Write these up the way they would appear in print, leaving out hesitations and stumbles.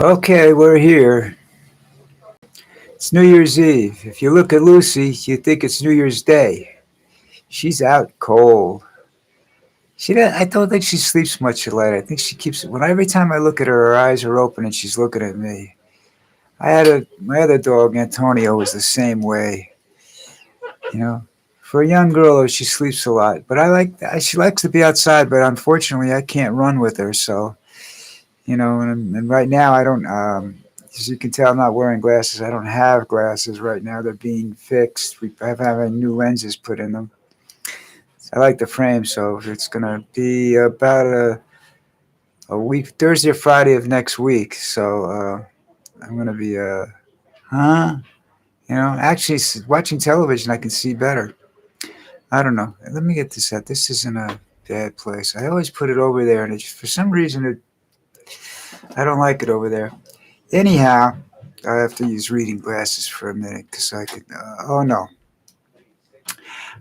Okay, we're here. It's New Year's Eve. If you look at Lucy, you think it's New Year's Day. She's out cold. I don't think she sleeps much at night. I think she keeps. When every time I look at her, her eyes are open and she's looking at me. My other dog Antonio was the same way. You know, for a young girl, she sleeps a lot. But she likes to be outside. But unfortunately, I can't run with her. So and right now I don't. As you can tell, I'm not wearing glasses. I don't have glasses right now. They're being fixed. I'm having new lenses put in them. I like the frame, so it's gonna be about a week, Thursday or Friday of next week. So I'm gonna be huh? Actually watching television, I can see better. I don't know. Let me get this out. This isn't a bad place. I always put it over there, and for some reason I don't like it over there. Anyhow, I have to use reading glasses for a minute because I could. Oh no.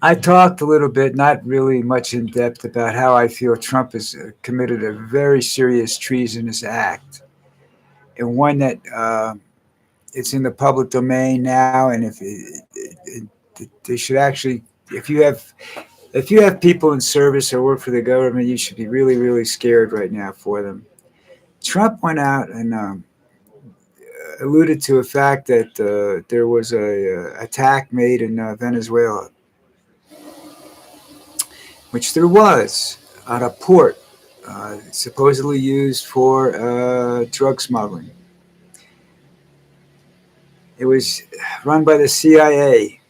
I talked a little bit, not really much in depth, about how I feel Trump has committed a very serious treasonous act, and one that it's in the public domain now. And they should actually, if you have people in service or work for the government, you should be really, really scared right now for them. Trump went out and alluded to a fact that there was a attack made in Venezuela, which there was, on a port supposedly used for drug smuggling. It was run by the CIA,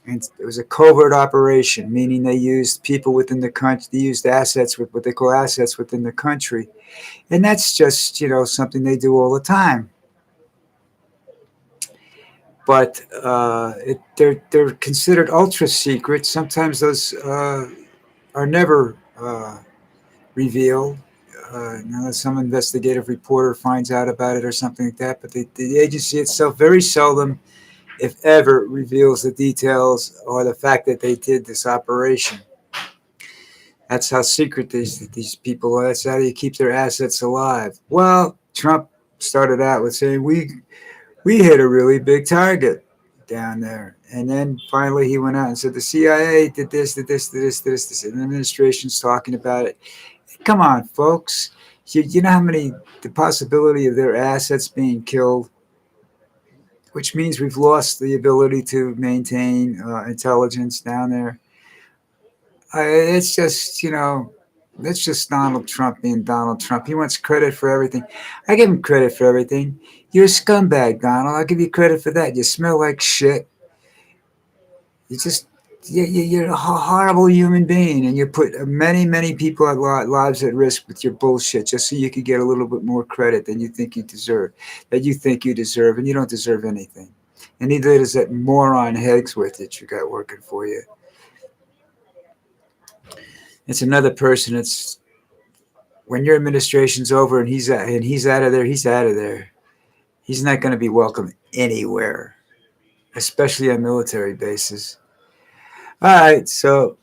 and it was a covert operation, meaning they used people within the country, they used assets, with what they call assets within the country. And that's just, something they do all the time. But they're considered ultra secret. Sometimes those are never revealed unless some investigative reporter finds out about it or something like that. But the agency itself very seldom, if ever, reveals the details or the fact that they did this operation. That's how secret these people are. That's how they keep their assets alive. Well, Trump started out with saying we hit a really big target down there. And then finally he went out and said the CIA did this, did this, did this, did this, and the administration's talking about it. Come on, folks. You know how the possibility of their assets being killed, which means we've lost the ability to maintain intelligence down there. It's just, that's just Donald Trump being Donald Trump. He wants credit for everything. I give him credit for everything. You're a scumbag, Donald. I'll give you credit for that. You smell like shit. You just, you're a horrible human being, and you put many, many people at lives at risk with your bullshit just so you could get a little bit more credit than you think you deserve, and you don't deserve anything. And neither does that moron Hegsworth that you got working for you. It's another person. It's when your administration's over and he's out of there. He's out of there. He's not going to be welcome anywhere, especially on military bases. All right, so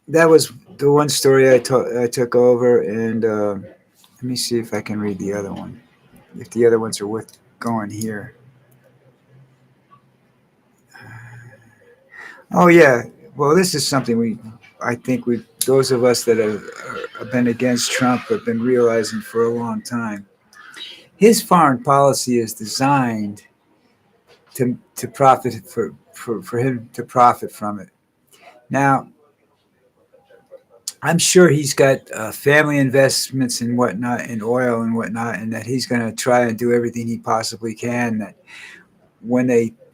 that was the one story I took over, and let me see if I can read the other one. If the other ones are worth going here. Oh yeah, well this is something I think those of us that have been against Trump have been realizing for a long time. His foreign policy is designed to profit for him to profit from it. Now, I'm sure he's got family investments and whatnot, in oil and whatnot, and that he's going to try and do everything he possibly can. That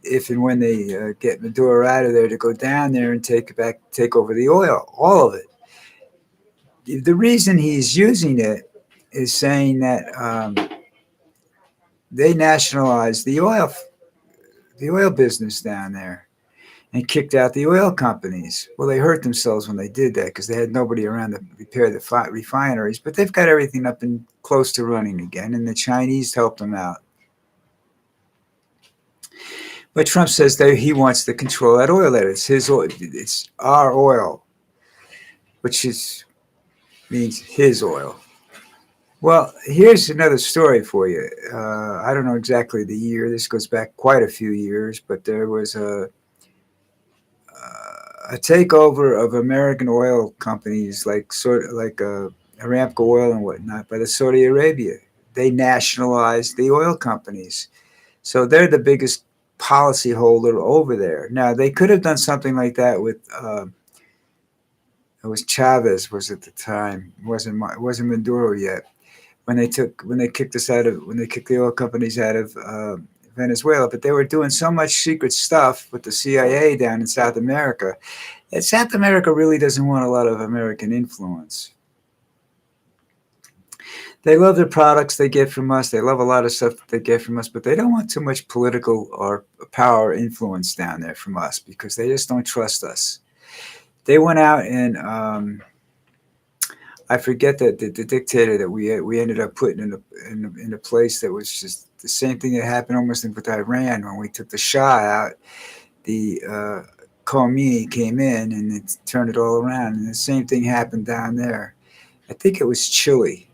if and when they get Maduro out of there, to go down there and take over the oil, all of it. The reason he's using it is saying that they nationalized the oil business down there and kicked out the oil companies. Well, they hurt themselves when they did that because they had nobody around to repair the refineries, but they've got everything up and close to running again, and the Chinese helped them out. But Trump says that he wants to control that oil. That it's his oil. It's our oil, which means his oil. Well, here's another story for you. I don't know exactly the year. This goes back quite a few years, but there was a takeover of American oil companies, like sort of like Aramco Oil and whatnot, by the Saudi Arabia. They nationalized the oil companies, so they're the biggest policy holder over there. Now they could have done something like that with. It was Chavez was at the time. It wasn't Maduro yet when they kicked us out of when they kicked the oil companies out of Venezuela. But they were doing so much secret stuff with the CIA down in South America. And South America really doesn't want a lot of American influence. They love the products they get from us. They love a lot of stuff that they get from us, but they don't want too much political or power influence down there from us because they just don't trust us. They went out and I forget that the dictator that we ended up putting in a place that was just the same thing that happened almost with Iran when we took the Shah out. The Khomeini came in and it turned it all around, and the same thing happened down there. I think it was Chile,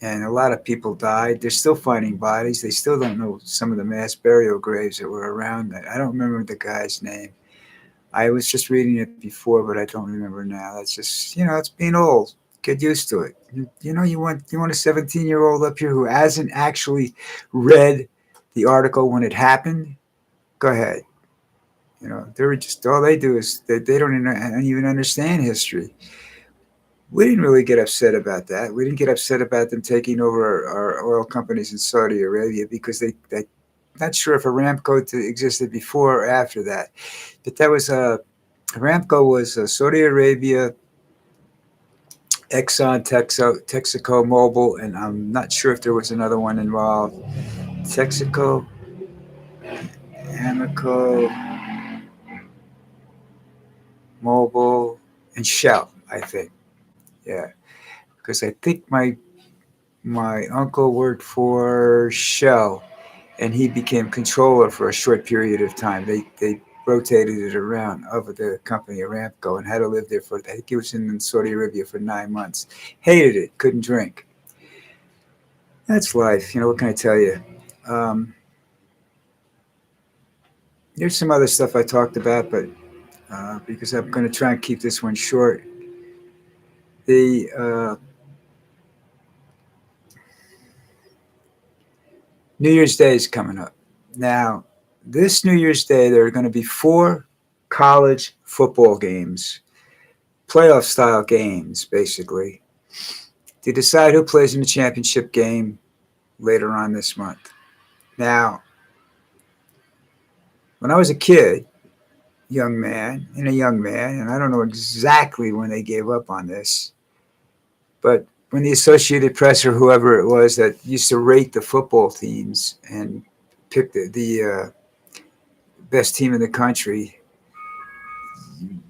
and a lot of people died. They're still finding bodies. They still don't know some of the mass burial graves that were around. I don't remember the guy's name. I was just reading it before, but I don't remember now. That's just it's being old. Get used to it. You want a 17-year-old up here who hasn't actually read the article when it happened. Go ahead. They're just all they do is they don't even understand history. We didn't really get upset about that. We didn't get upset about them taking over our oil companies in Saudi Arabia because they not sure if Aramco existed before or after that, but that was Aramco was Saudi Arabia, Exxon, Texaco, Mobil, and I'm not sure if there was another one involved. Texaco, Amoco, Mobil, and Shell. I think, yeah, because I think my uncle worked for Shell, and he became controller for a short period of time. They rotated it around over the company Aramco and had to live there for. I think he was in Saudi Arabia for 9 months. Hated it. Couldn't drink. That's life. What can I tell you? Um, there's some other stuff I talked about, but because I'm going to try and keep this one short, the New Year's Day is coming up. Now, this New Year's Day, there are going to be 4 college football games, playoff style games, basically, to decide who plays in the championship game later on this month. Now, when I was a kid, young man, and I don't know exactly when they gave up on this, but when the Associated Press or whoever it was that used to rate the football teams and pick the best team in the country,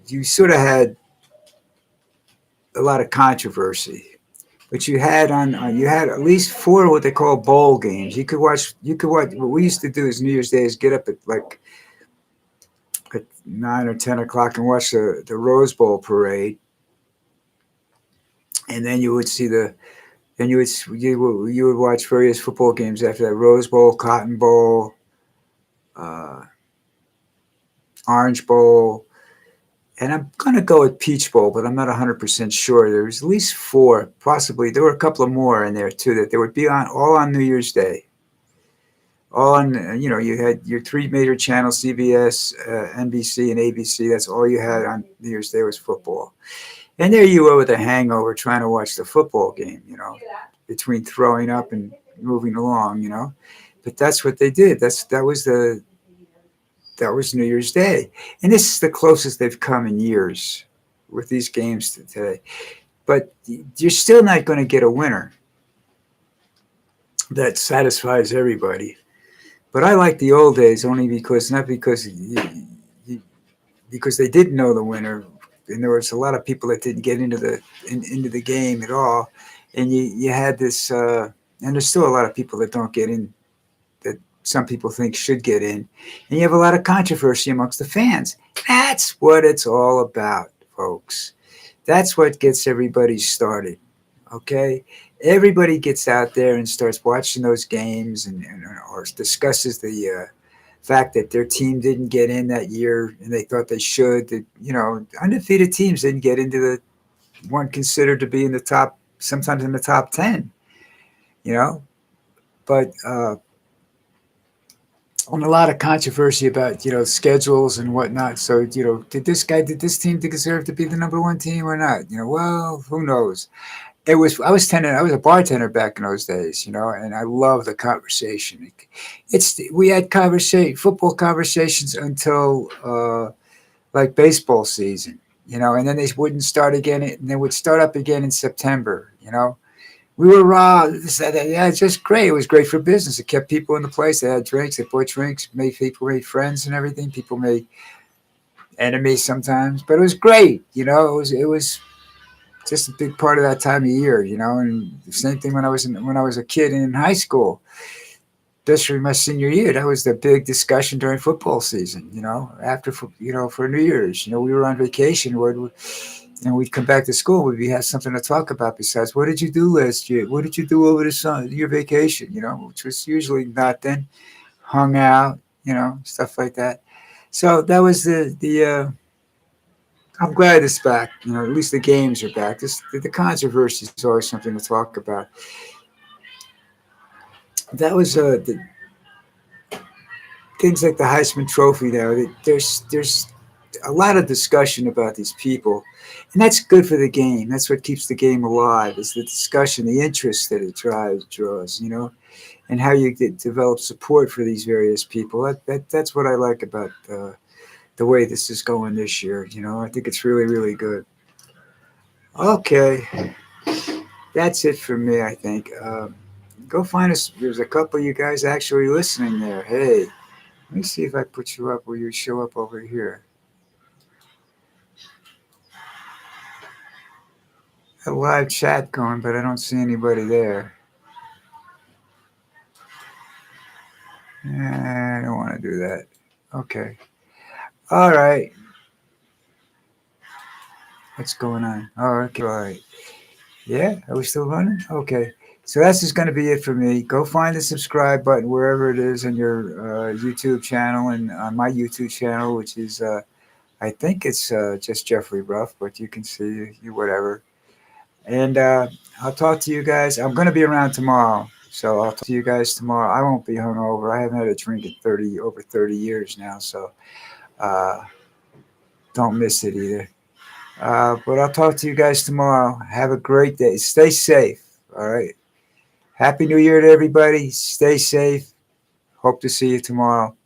you sort of had a lot of controversy. But you had at least 4 what they call bowl games. You could watch. What we used to do is New Year's Day is get up at like at 9 or 10 o'clock and watch the Rose Bowl parade, and then you would see the then you would watch various football games after that: Rose Bowl, Cotton Bowl, uh, Orange Bowl, and I'm going to go with Peach Bowl, but I'm not 100% sure. There was at least 4, possibly. There were a couple of more in there too that they would be on all on New Year's Day. All on, you had your 3 major channels: CBS, NBC, and ABC. That's all you had on New Year's Day was football. And there you were with a hangover trying to watch the football game, between throwing up and moving along. But that's what they did. That was New Year's Day, and this is the closest they've come in years with these games today. But you're still not going to get a winner that satisfies everybody. But I like the old days only because not because because they didn't know the winner, and there was a lot of people that didn't get into the game at all, and you had this, and there's still a lot of people that don't get in that some people think should get in, and you have a lot of controversy amongst the fans. That's what it's all about, folks. That's what gets everybody started. Okay, everybody gets out there and starts watching those games and or discusses the fact that their team didn't get in that year and they thought they should. That, undefeated teams didn't get into the weren't considered to be in the top, sometimes in the top 10. You know, but on a lot of controversy about schedules and whatnot. So did this team deserve to be the number one team or not? Well, who knows? I was a bartender back in those days, and I love the conversation. We had football conversations until like baseball season, and then they wouldn't start again, and they would start up again in September. We were raw. Yeah, it's just great. It was great for business. It kept people in the place. They had drinks. They bought drinks. Made friends and everything. People made enemies sometimes, but it was great. It was just a big part of that time of year. And the same thing when I was a kid in high school, especially my senior year. That was the big discussion during football season. After for New Year's. We were on vacation. And we'd come back to school. We'd have something to talk about besides what did you do last year? What did you do over the summer, your vacation? Which was usually nothing. Hung out, stuff like that. So that was the. I'm glad it's back. At least the games are back. The controversy is always something to talk about. That was things like the Heisman Trophy. Now there's a lot of discussion about these people, and that's good for the game. That's what keeps the game alive. Is the discussion, the interest that it draws. And how you develop support for these various people. That's what I like about the way this is going this year. I think it's really really good. Okay, that's it for me. I think. Go find us. There's a couple of you guys actually listening there. Hey, let me see if I put you up where you show up over here. A live chat going, but I don't see anybody there. I don't want to do that. Okay. All right. What's going on? Oh, okay. All right. Yeah, are we still running? Okay. So that's just going to be it for me. Go find the subscribe button wherever it is on your YouTube channel and on my YouTube channel, which is, I think it's just Jeffrey Ruff, but you can see you whatever. And I'll talk to you guys. I'm going to be around tomorrow. So I'll talk to you guys tomorrow. I won't be hungover. I haven't had a drink in over 30 years now. So uh, don't miss it either. But I'll talk to you guys tomorrow. Have a great day. Stay safe. All right. Happy New Year to everybody. Stay safe. Hope to see you tomorrow.